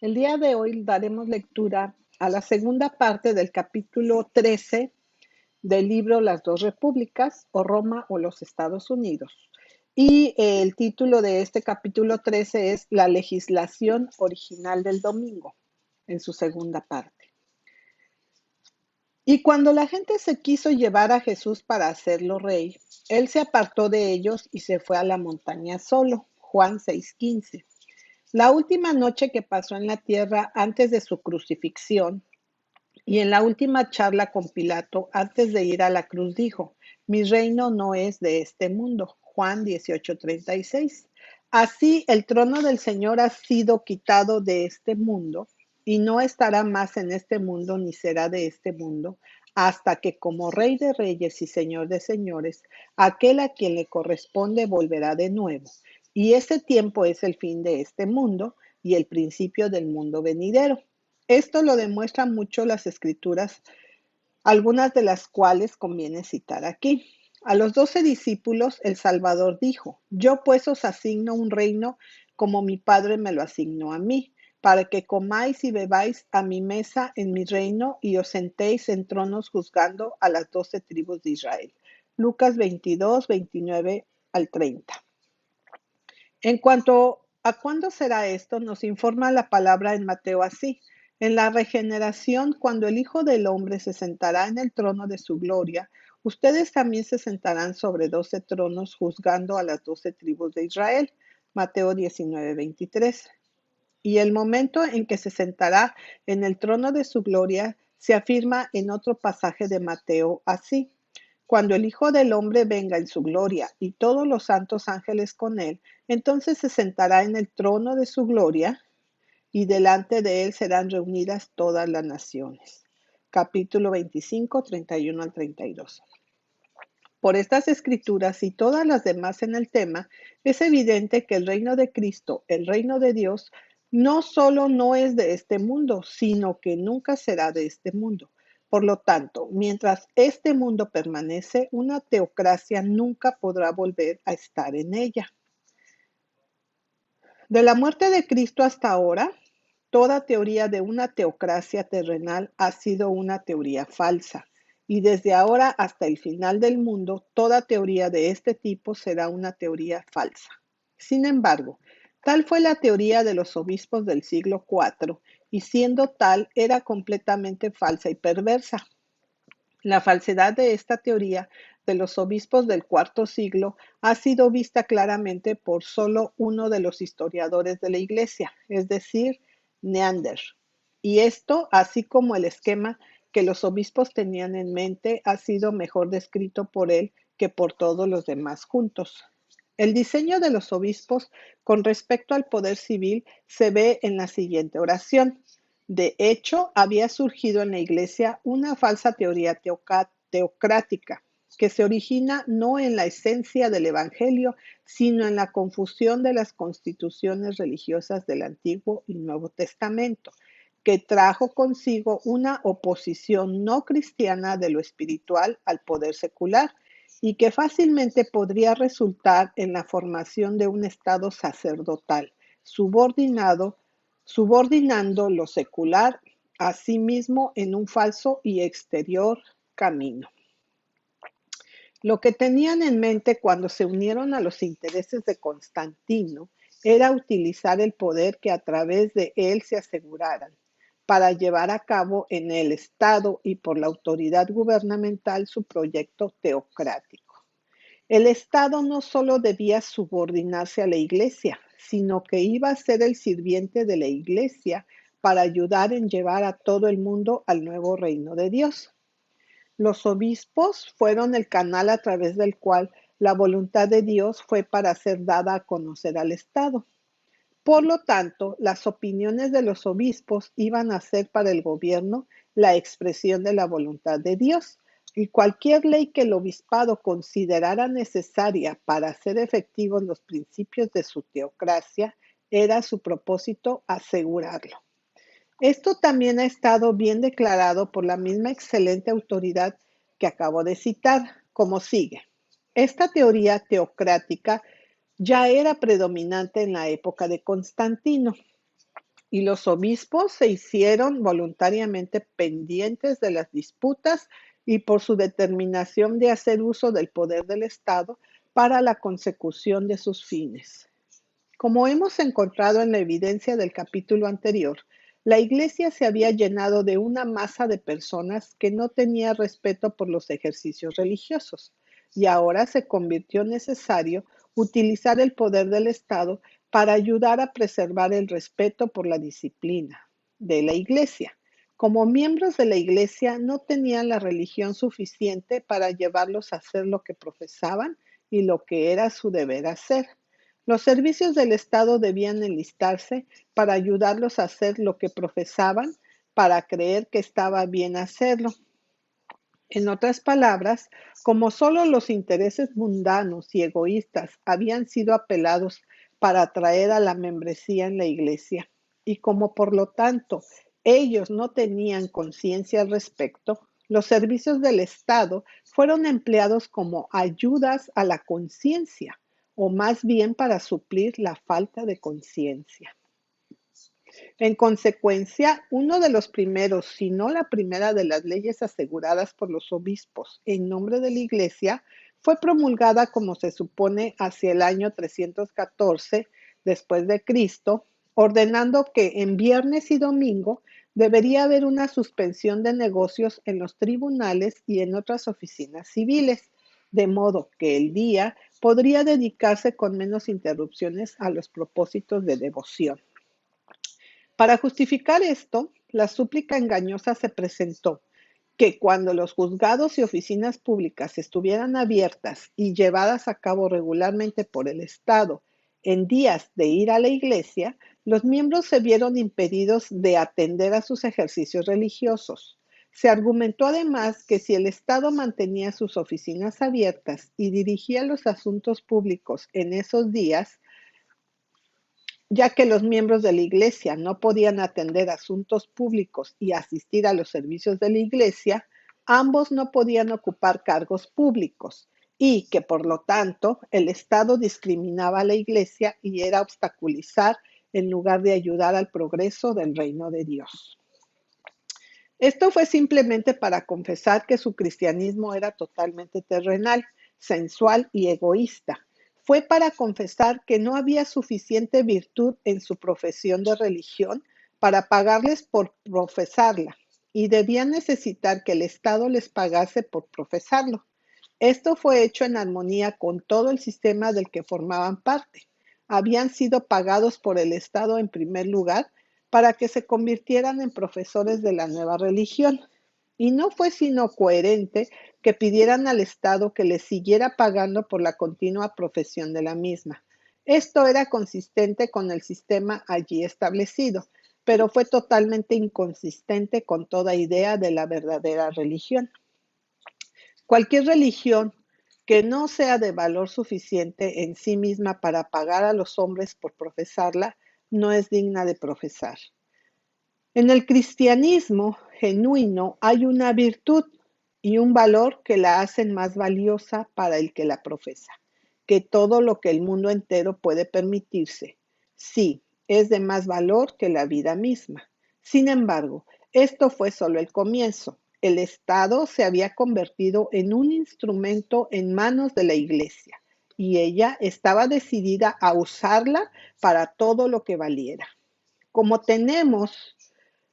El día de hoy daremos lectura a la segunda parte del capítulo 13 del libro Las dos repúblicas o Roma o los Estados Unidos. Y el título de este capítulo 13 es La legislación original del domingo, en su segunda parte. Y cuando la gente se quiso llevar a Jesús para hacerlo rey, él se apartó de ellos y se fue a la montaña solo. Juan 6:15. La última noche que pasó en la tierra antes de su crucifixión y en la última charla con Pilato antes de ir a la cruz dijo: mi reino no es de este mundo. Juan 18:36. Así el trono del Señor ha sido quitado de este mundo y no estará más en este mundo ni será de este mundo hasta que como Rey de Reyes y Señor de Señores, aquel a quien le corresponde volverá de nuevo. Y ese tiempo es el fin de este mundo y el principio del mundo venidero. Esto lo demuestran mucho las escrituras, algunas de las cuales conviene citar aquí. A los 12 discípulos el Salvador dijo: yo pues os asigno un reino como mi Padre me lo asignó a mí, para que comáis y bebáis a mi mesa en mi reino y os sentéis en tronos juzgando a las 12 tribus de Israel. Lucas 22, 29 al 30. En cuanto a cuándo será esto, nos informa la palabra en Mateo así: en la regeneración, cuando el Hijo del Hombre se sentará en el trono de su gloria, ustedes también se sentarán sobre 12 tronos juzgando a las 12 tribus de Israel. Mateo 19:23. Y el momento en que se sentará en el trono de su gloria se afirma en otro pasaje de Mateo así: cuando el Hijo del Hombre venga en su gloria y todos los santos ángeles con él, entonces se sentará en el trono de su gloria y delante de él serán reunidas todas las naciones. Capítulo 25, 31 al 32. Por estas escrituras y todas las demás en el tema, es evidente que el reino de Cristo, el reino de Dios, no solo no es de este mundo, sino que nunca será de este mundo. Por lo tanto, mientras este mundo permanece, una teocracia nunca podrá volver a estar en ella. De la muerte de Cristo hasta ahora, toda teoría de una teocracia terrenal ha sido una teoría falsa, y desde ahora hasta el final del mundo, toda teoría de este tipo será una teoría falsa. Sin embargo, tal fue la teoría de los obispos del siglo IV, y siendo tal, era completamente falsa y perversa. La falsedad de esta teoría de los obispos del cuarto siglo ha sido vista claramente por solo uno de los historiadores de la Iglesia, es decir, Neander. Y esto, así como el esquema que los obispos tenían en mente, ha sido mejor descrito por él que por todos los demás juntos. El diseño de los obispos con respecto al poder civil se ve en la siguiente oración. De hecho, había surgido en la Iglesia una falsa teoría teocrática que se origina no en la esencia del Evangelio, sino en la confusión de las constituciones religiosas del Antiguo y Nuevo Testamento, que trajo consigo una oposición no cristiana de lo espiritual al poder secular y que fácilmente podría resultar en la formación de un estado sacerdotal subordinando lo secular a sí mismo en un falso y exterior camino. Lo que tenían en mente cuando se unieron a los intereses de Constantino era utilizar el poder que a través de él se aseguraran para llevar a cabo en el Estado y por la autoridad gubernamental su proyecto teocrático. El Estado no solo debía subordinarse a la Iglesia, sino que iba a ser el sirviente de la Iglesia para ayudar en llevar a todo el mundo al nuevo reino de Dios. Los obispos fueron el canal a través del cual la voluntad de Dios fue para ser dada a conocer al Estado. Por lo tanto, las opiniones de los obispos iban a ser para el gobierno la expresión de la voluntad de Dios, y cualquier ley que el obispado considerara necesaria para hacer efectivos los principios de su teocracia, era su propósito asegurarlo. Esto también ha estado bien declarado por la misma excelente autoridad que acabo de citar, como sigue. Esta teoría teocrática ya era predominante en la época de Constantino. y los obispos se hicieron voluntariamente pendientes de las disputas y por su determinación de hacer uso del poder del Estado para la consecución de sus fines. Como hemos encontrado en la evidencia del capítulo anterior, la Iglesia se había llenado de una masa de personas que no tenía respeto por los ejercicios religiosos, y ahora se convirtió necesario utilizar el poder del Estado para ayudar a preservar el respeto por la disciplina de la Iglesia. Como miembros de la Iglesia no tenían la religión suficiente para llevarlos a hacer lo que profesaban y lo que era su deber hacer. Los servicios del Estado debían enlistarse para ayudarlos a hacer lo que profesaban, para creer que estaba bien hacerlo. En otras palabras, como solo los intereses mundanos y egoístas habían sido apelados para atraer a la membresía en la Iglesia, y como por lo tanto ellos no tenían conciencia al respecto, los servicios del Estado fueron empleados como ayudas a la conciencia, o más bien para suplir la falta de conciencia. En consecuencia, uno de los primeros, si no la primera de las leyes aseguradas por los obispos en nombre de la Iglesia, fue promulgada como se supone hacia el año 314 después de Cristo, ordenando que en viernes y domingo debería haber una suspensión de negocios en los tribunales y en otras oficinas civiles, de modo que el día podría dedicarse con menos interrupciones a los propósitos de devoción. Para justificar esto, la súplica engañosa se presentó que cuando los juzgados y oficinas públicas estuvieran abiertas y llevadas a cabo regularmente por el Estado en días de ir a la iglesia, los miembros se vieron impedidos de atender a sus ejercicios religiosos. Se argumentó además que si el Estado mantenía sus oficinas abiertas y dirigía los asuntos públicos en esos días, ya que los miembros de la Iglesia no podían atender asuntos públicos y asistir a los servicios de la Iglesia, ambos no podían ocupar cargos públicos y que por lo tanto el Estado discriminaba a la Iglesia y era obstaculizar en lugar de ayudar al progreso del reino de Dios. Esto fue simplemente para confesar que su cristianismo era totalmente terrenal, sensual y egoísta. Fue para confesar que no había suficiente virtud en su profesión de religión para pagarles por profesarla y debían necesitar que el Estado les pagase por profesarlo. Esto fue hecho en armonía con todo el sistema del que formaban parte. Habían sido pagados por el Estado en primer lugar para que se convirtieran en profesores de la nueva religión. Y no fue sino coherente que pidieran al Estado que les siguiera pagando por la continua profesión de la misma. Esto era consistente con el sistema allí establecido, pero fue totalmente inconsistente con toda idea de la verdadera religión. Cualquier religión que no sea de valor suficiente en sí misma para pagar a los hombres por profesarla, no es digna de profesar. En el cristianismo genuino hay una virtud y un valor que la hacen más valiosa para el que la profesa, que todo lo que el mundo entero puede permitirse. Sí, es de más valor que la vida misma. Sin embargo, esto fue solo el comienzo. El Estado se había convertido en un instrumento en manos de la Iglesia y ella estaba decidida a usarla para todo lo que valiera. Como tenemos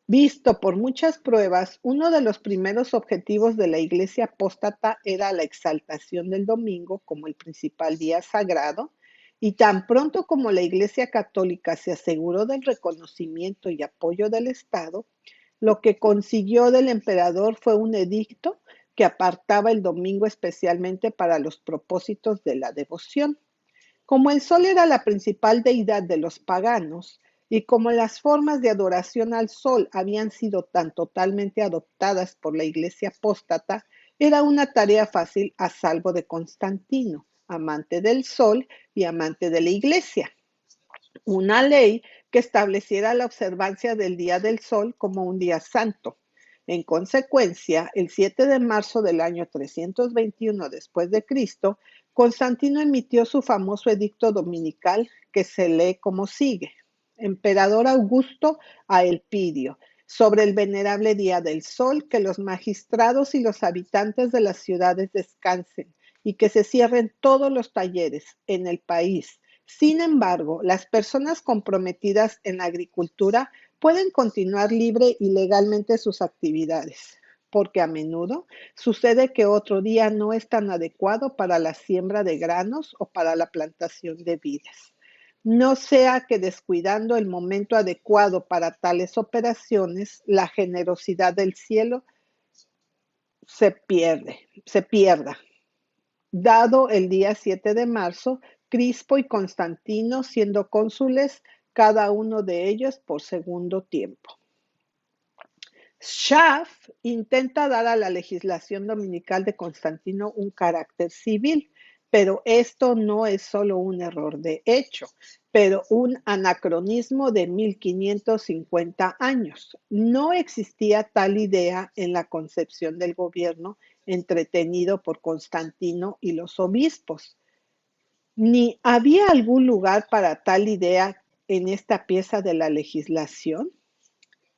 visto por muchas pruebas, uno de los primeros objetivos de la Iglesia apóstata era la exaltación del domingo como el principal día sagrado, y tan pronto como la Iglesia católica se aseguró del reconocimiento y apoyo del Estado, lo que consiguió del emperador fue un edicto que apartaba el domingo especialmente para los propósitos de la devoción. Como el sol era la principal deidad de los paganos, y como las formas de adoración al sol habían sido tan totalmente adoptadas por la Iglesia apóstata, era una tarea fácil a salvo de Constantino, amante del sol y amante de la Iglesia. Una ley que estableciera la observancia del Día del Sol como un día santo. En consecuencia, el 7 de marzo del año 321 después de Cristo, Constantino emitió su famoso edicto dominical que se lee como sigue. emperador Augusto a Elpidio, sobre el venerable día del sol, que los magistrados y los habitantes de las ciudades descansen y que se cierren todos los talleres en el país. Sin embargo, las personas comprometidas en la agricultura pueden continuar libre y legalmente sus actividades, porque a menudo sucede que otro día no es tan adecuado para la siembra de granos o para la plantación de vides. No sea que descuidando el momento adecuado para tales operaciones, la generosidad del cielo se pierda. Dado el día 7 de marzo, Crispo y Constantino siendo cónsules, cada uno de ellos por segundo tiempo. Schaff intenta dar a la legislación dominical de Constantino un carácter civil, pero esto no es solo un error de hecho, pero un anacronismo de 1550 años. No existía tal idea en la concepción del gobierno entretenido por Constantino y los obispos, ni había algún lugar para tal idea en esta pieza de la legislación.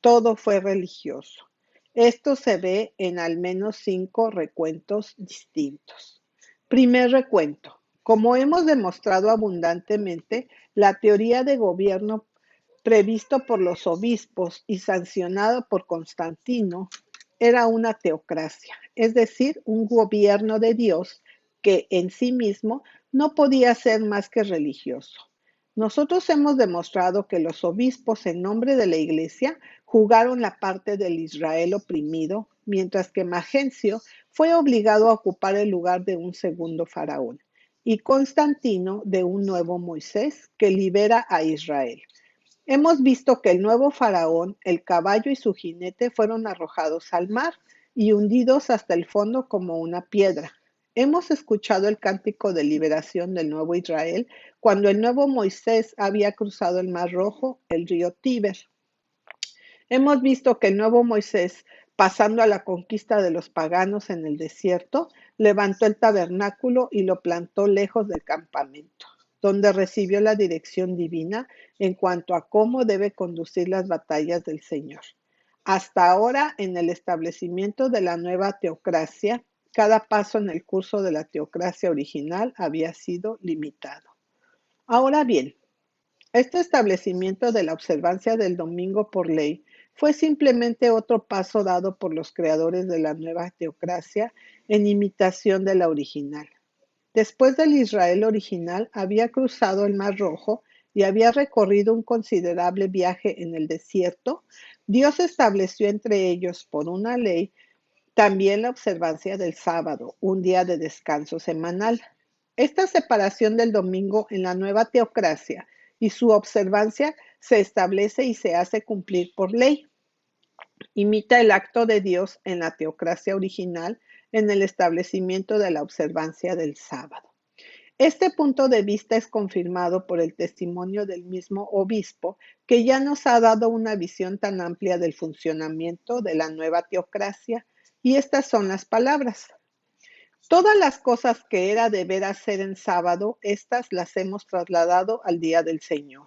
Todo fue religioso. Esto se ve en al menos 5 recuentos distintos. Primer recuento. Como hemos demostrado abundantemente, la teoría de gobierno previsto por los obispos y sancionado por Constantino era una teocracia, es decir, un gobierno de Dios que en sí mismo no podía ser más que religioso. Nosotros hemos demostrado que los obispos en nombre de la Iglesia jugaron la parte del Israel oprimido, mientras que Magencio fue obligado a ocupar el lugar de un segundo faraón y Constantino de un nuevo Moisés que libera a Israel. Hemos visto que el nuevo faraón, el caballo y su jinete fueron arrojados al mar y hundidos hasta el fondo como una piedra. Hemos escuchado el cántico de liberación del nuevo Israel cuando el nuevo Moisés había cruzado el Mar Rojo, el río Tíber. Hemos visto que el nuevo Moisés, pasando a la conquista de los paganos en el desierto, levantó el tabernáculo y lo plantó lejos del campamento, donde recibió la dirección divina en cuanto a cómo debe conducir las batallas del Señor. Hasta ahora, en el establecimiento de la nueva teocracia, cada paso en el curso de la teocracia original había sido limitado. Ahora bien, este establecimiento de la observancia del domingo por ley fue simplemente otro paso dado por los creadores de la nueva teocracia en imitación de la original. Después del Israel original había cruzado el Mar Rojo y había recorrido un considerable viaje en el desierto, Dios estableció entre ellos por una ley también la observancia del sábado, un día de descanso semanal. Esta separación del domingo en la nueva teocracia y su observancia se establece y se hace cumplir por ley. Imita el acto de Dios en la teocracia original en el establecimiento de la observancia del sábado. Este punto de vista es confirmado por el testimonio del mismo obispo, que ya nos ha dado una visión tan amplia del funcionamiento de la nueva teocracia, y estas son las palabras. Todas las cosas que era deber hacer en sábado, estas las hemos trasladado al día del Señor.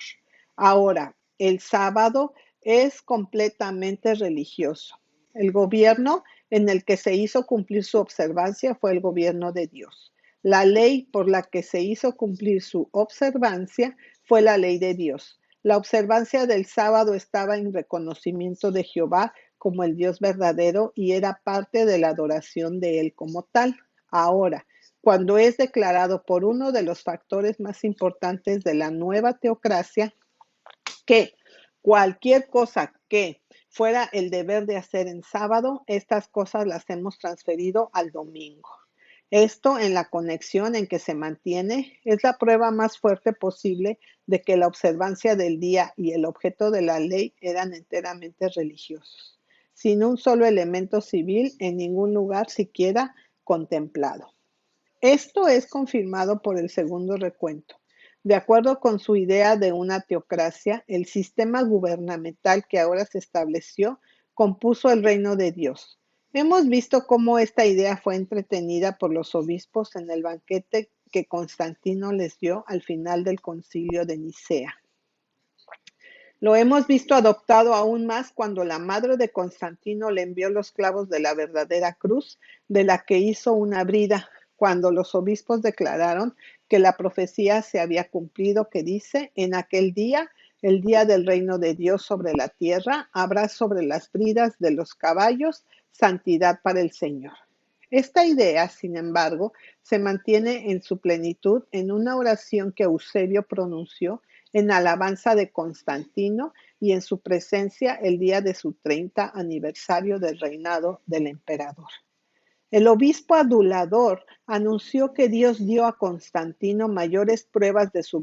Ahora, el sábado es completamente religioso. El gobierno en el que se hizo cumplir su observancia fue el gobierno de Dios. La ley por la que se hizo cumplir su observancia fue la ley de Dios. La observancia del sábado estaba en reconocimiento de Jehová como el Dios verdadero y era parte de la adoración de Él como tal. Ahora, cuando es declarado por uno de los factores más importantes de la nueva teocracia, que cualquier cosa que fuera el deber de hacer en sábado, estas cosas las hemos transferido al domingo. Esto, en la conexión en que se mantiene, es la prueba más fuerte posible de que la observancia del día y el objeto de la ley eran enteramente religiosos, sin un solo elemento civil en ningún lugar siquiera contemplado. Esto es confirmado por el segundo recuento. De acuerdo con su idea de una teocracia, el sistema gubernamental que ahora se estableció compuso el reino de Dios. Hemos visto cómo esta idea fue entretenida por los obispos en el banquete que Constantino les dio al final del concilio de Nicea. Lo hemos visto adoptado aún más cuando la madre de Constantino le envió los clavos de la verdadera cruz, de la que hizo una brida, cuando los obispos declararon que la profecía se había cumplido, que dice: en aquel día, el día del reino de Dios sobre la tierra, habrá sobre las bridas de los caballos santidad para el Señor. Esta idea, sin embargo, se mantiene en su plenitud en una oración que Eusebio pronunció en alabanza de Constantino y en su presencia el día de su 30 aniversario del reinado del emperador. El obispo adulador anunció que Dios dio a Constantino mayores pruebas de su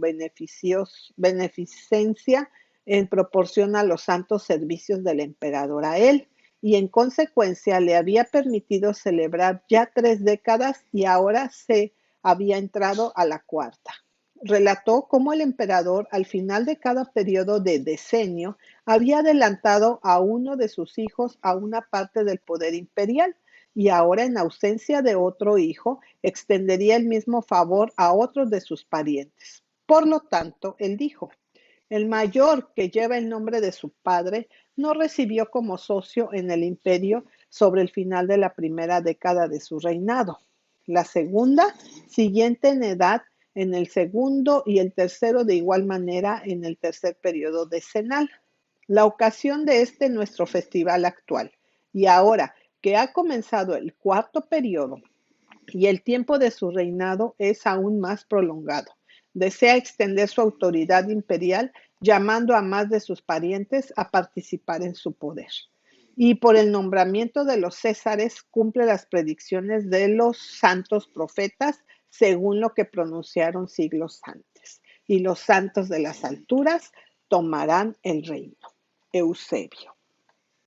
beneficencia en proporción a los santos servicios del emperador a él, y en consecuencia le había permitido celebrar ya 3 décadas y ahora se había entrado a la cuarta. Relató cómo el emperador, al final de cada periodo de decenio, había adelantado a uno de sus hijos a una parte del poder imperial, y ahora, en ausencia de otro hijo, extendería el mismo favor a otros de sus parientes. Por lo tanto, él dijo: el mayor, que lleva el nombre de su padre, no recibió como socio en el imperio sobre el final de la primera década de su reinado. La segunda, siguiente en edad, en el segundo, y el tercero de igual manera en el tercer periodo decenal. La ocasión de este nuestro festival actual. Y ahora que ha comenzado el cuarto periodo y el tiempo de su reinado es aún más prolongado, desea extender su autoridad imperial, llamando a más de sus parientes a participar en su poder. Y por el nombramiento de los césares cumple las predicciones de los santos profetas, según lo que pronunciaron siglos antes. Y los santos de las alturas tomarán el reino. Eusebio.